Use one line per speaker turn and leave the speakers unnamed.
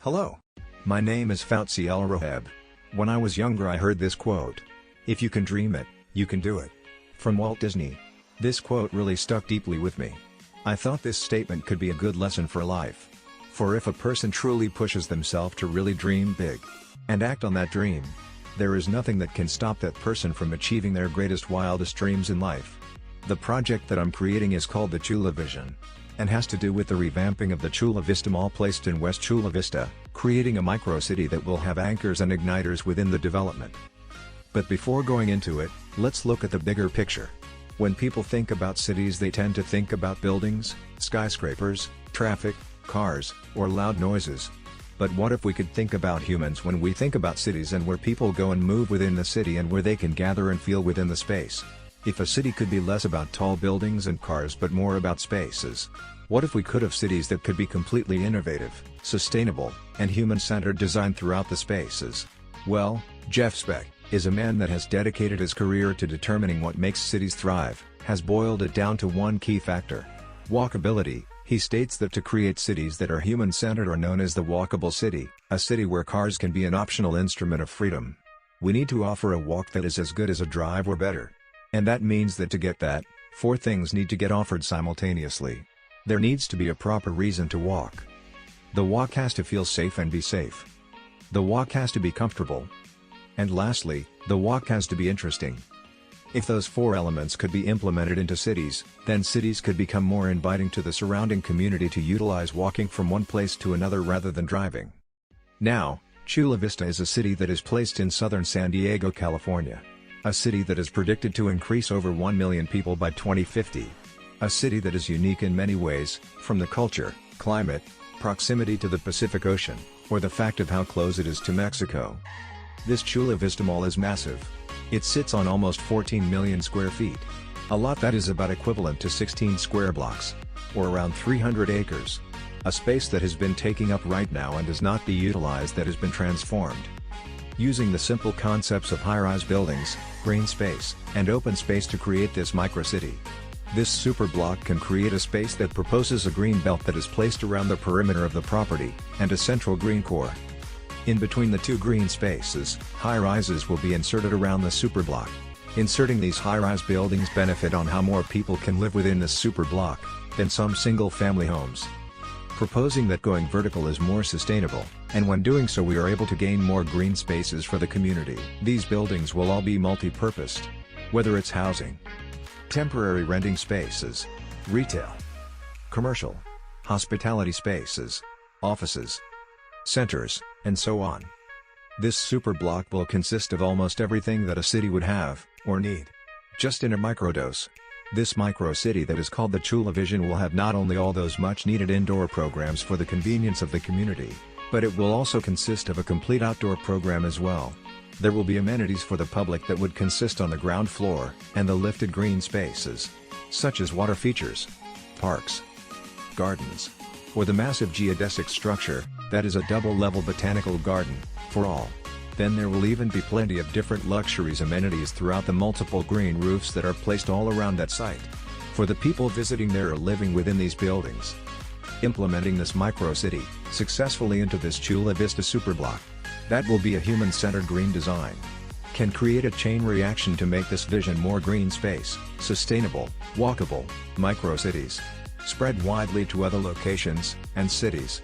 Hello. My name is Fauzi El-Raheb. When I was younger I heard this quote. If you can dream it, you can do it. From Walt Disney. This quote really stuck deeply with me. I thought this statement could be a good lesson for life. For if a person truly pushes themselves to really dream big, and act on that dream, there is nothing that can stop that person from achieving their greatest wildest dreams in life. The project that I'm creating is called the Chula Vision, and has to do with the revamping of the Chula Vista Mall placed in West Chula Vista, creating a micro-city that will have anchors and igniters within the development. But before going into it, let's look at the bigger picture. When people think about cities they tend to think about buildings, skyscrapers, traffic, cars, or loud noises. But what if we could think about humans when we think about cities and where people go and move within the city and where they can gather and feel within the space? If a city could be less about tall buildings and cars but more about spaces? What if we could have cities that could be completely innovative, sustainable, and human-centered design throughout the spaces? Well, Jeff Speck is a man that has dedicated his career to determining what makes cities thrive, has boiled it down to one key factor: walkability. He states that to create cities that are human-centered are known as the walkable city, a city where cars can be an optional instrument of freedom. We need to offer a walk that is as good as a drive or better. And that means that to get that, 4 things need to get offered simultaneously. There needs to be a proper reason to walk. The walk has to feel safe and be safe. The walk has to be comfortable. And lastly, the walk has to be interesting. If those 4 elements could be implemented into cities, then cities could become more inviting to the surrounding community to utilize walking from one place to another rather than driving. Now, Chula Vista is a city that is placed in southern San Diego, California. A city that is predicted to increase over 1 million people by 2050. A city that is unique in many ways, from the culture, climate, proximity to the Pacific Ocean, or the fact of how close it is to Mexico. This Chula Vista Mall is massive. It sits on almost 14 million square feet. A lot that is about equivalent to 16 square blocks, or around 300 acres. A space that has been taking up right now and does not be utilized that has been transformed. Using the simple concepts of high-rise buildings, green space, and open space to create this micro-city. This super block can create a space that proposes a green belt that is placed around the perimeter of the property, and a central green core. In between the 2 green spaces, high-rises will be inserted around the super block. Inserting these high-rise buildings benefit on how more people can live within this super block, than some single-family homes. Proposing that going vertical is more sustainable, and when doing so we are able to gain more green spaces for the community. These buildings will all be multi-purposed. Whether it's housing, temporary renting spaces, retail, commercial, hospitality spaces, offices, centers, and so on. This super block will consist of almost everything that a city would have, or need. Just in a microdose. This micro-city that is called the Chula Vision will have not only all those much-needed indoor programs for the convenience of the community, but it will also consist of a complete outdoor program as well. There will be amenities for the public that would consist on the ground floor, and the lifted green spaces, such as water features, parks, gardens, or the massive geodesic structure, that is a double-level botanical garden, for all. Then there will even be plenty of different luxuries amenities throughout the multiple green roofs that are placed all around that site. For the people visiting there or living within these buildings. Implementing this micro-city, successfully into this Chula Vista superblock, that will be a human-centered green design, can create a chain reaction to make this vision more green space, sustainable, walkable, micro-cities, spread widely to other locations, and cities.